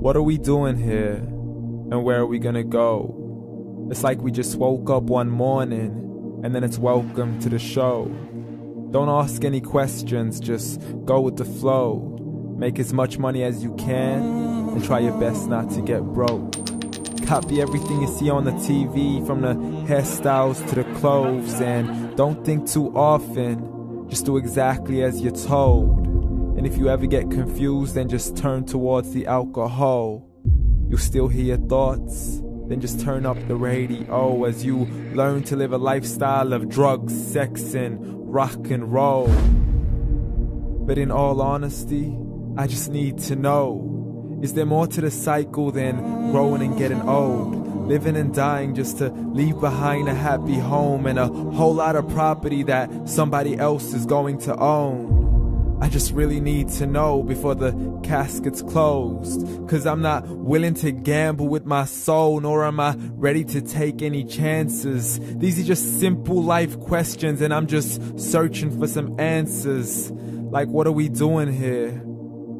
What are we doing here? And where are we gonna go? It's like we just woke up one morning and then it's welcome to the show. Don't ask any questions, just go with the flow. Make as much money as you can and try your best not to get broke. Copy everything you see on the TV, from the hairstyles to the clothes, and don't think too often, just do exactly as you're told. And if you ever get confused, then just turn towards the alcohol. You'll still hear your thoughts, then just turn up the radio as you learn to live a lifestyle of drugs, sex, and rock and roll. But in all honesty, I just need to know, is there more to the cycle than growing and getting old? Living and dying just to leave behind a happy home and a whole lot of property that somebody else is going to own. I just really need to know before the casket's closed, 'cause I'm not willing to gamble with my soul, nor am I ready to take any chances. These are just simple life questions and I'm just searching for some answers. Like, what are we doing here?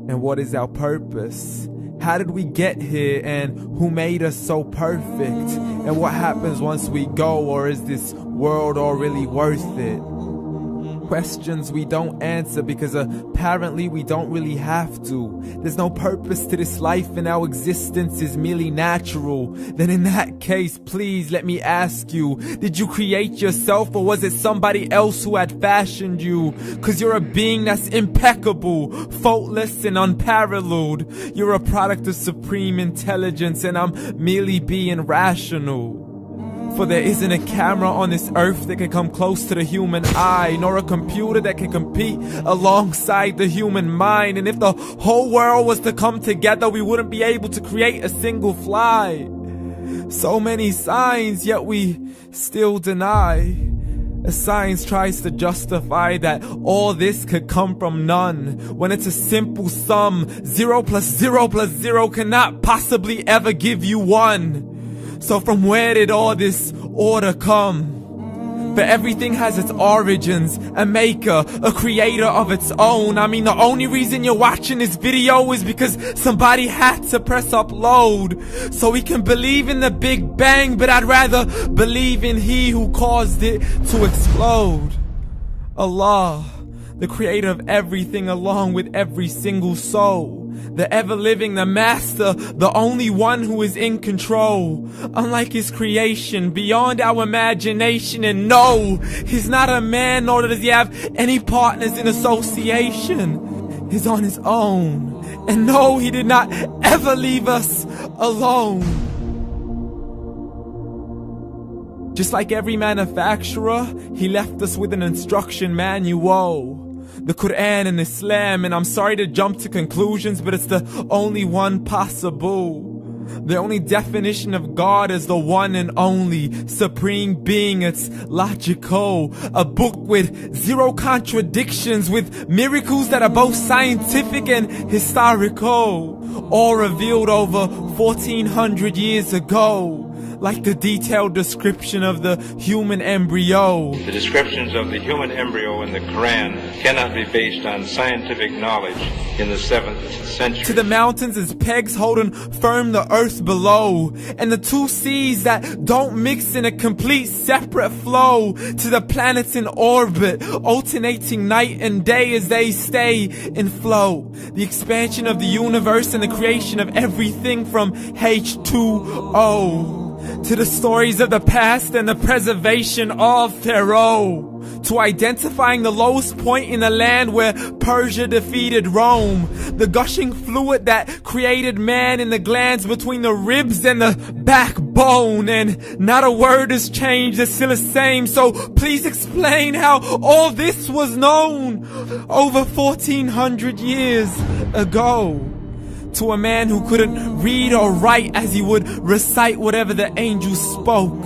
And what is our purpose? How did we get here, and who made us so perfect? And what happens once we go, or is this world all really worth it? Questions we don't answer because apparently we don't really have to. There's no purpose to this life and our existence is merely natural. Then in that case, please let me ask you, did you create yourself, or was it somebody else who had fashioned you? 'Cause you're a being that's impeccable, faultless and unparalleled. You're a product of supreme intelligence and I'm merely being rational. For there isn't a camera on this earth that can come close to the human eye, nor a computer that can compete alongside the human mind. And if the whole world was to come together, we wouldn't be able to create a single fly. So many signs, yet we still deny. As science tries to justify that all this could come from none, when it's a simple sum. 0 plus 0 plus 0 cannot possibly ever give you 1. So from where did all this order come? For everything has its origins, a maker, a creator of its own. I mean, the only reason you're watching this video is because somebody had to press upload. So we can believe in the Big Bang, but I'd rather believe in He who caused it to explode. Allah, the creator of everything along with every single soul. The ever-living, the master, the only one who is in control. Unlike his creation, beyond our imagination. And no, he's not a man, nor does he have any partners in association. He's on his own. And no, he did not ever leave us alone. Just like every manufacturer, he left us with an instruction manual. The Quran and Islam, and I'm sorry to jump to conclusions, but it's the only one possible. The only definition of God is the one and only supreme being. It's logical, a book with 0 contradictions, with miracles that are both scientific and historical, all revealed over 1400 years ago. Like the detailed description of the human embryo. The descriptions of the human embryo in the Quran cannot be based on scientific knowledge in the 7th century. To the mountains as pegs holding firm the earth below, and the 2 seas that don't mix in a complete separate flow. To the planets in orbit, alternating night and day as they stay in flow. The expansion of the universe and the creation of everything from H2O. To the stories of the past and the preservation of Pharaoh. To identifying the lowest point in the land where Persia defeated Rome. The gushing fluid that created man in the glands between the ribs and the backbone. And not a word has changed, it's still the same. So please explain how all this was known over 1400 years ago. To a man who couldn't read or write, as he would recite whatever the angels spoke.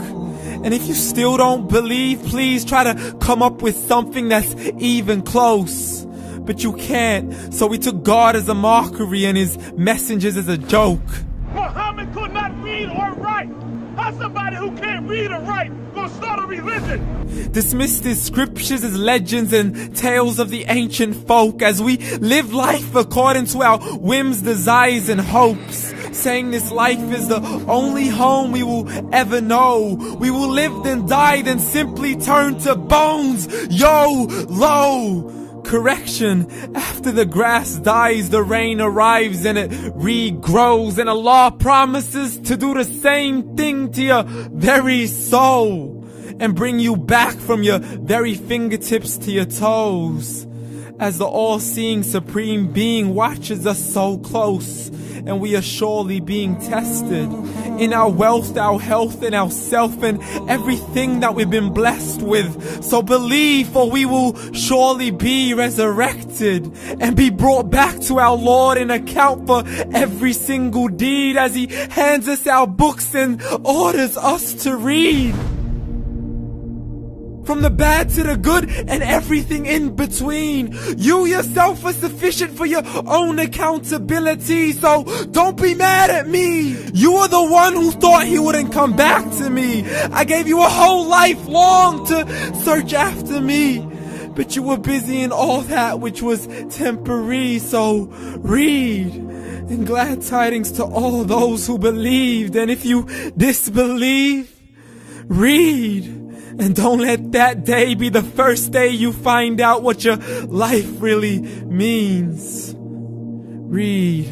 And if you still don't believe, please try to come up with something that's even close. But you can't, so we took God as a mockery and his messengers as a joke. Muhammad could not read or write. How's somebody who can't read or write gonna start a religion? Dismissed his scriptures as legends and tales of the ancient folk, as we live life according to our whims, desires, and hopes. saying this life is the only home we will ever know. We will live then die, then simply turn to bones. YOLO! Correction, after the grass dies, the rain arrives and it regrows, and Allah promises to do the same thing to your very soul and bring you back from your very fingertips to your toes, as the all-seeing supreme being watches us so close, and we are surely being tested in our wealth, our health, and our self, and everything that we've been blessed with. So believe, for we will surely be resurrected and be brought back to our Lord and account for every single deed, as He hands us our books and orders us to read. From the bad to the good and everything in between. You yourself are sufficient for your own accountability, so don't be mad at me. You are the one who thought He wouldn't come back to me. I gave you a whole life long to search after me, but you were busy in all that which was temporary. So read, and glad tidings to all those who believed. And if you disbelieve, read. And don't let that day be the first day you find out what your life really means. Read.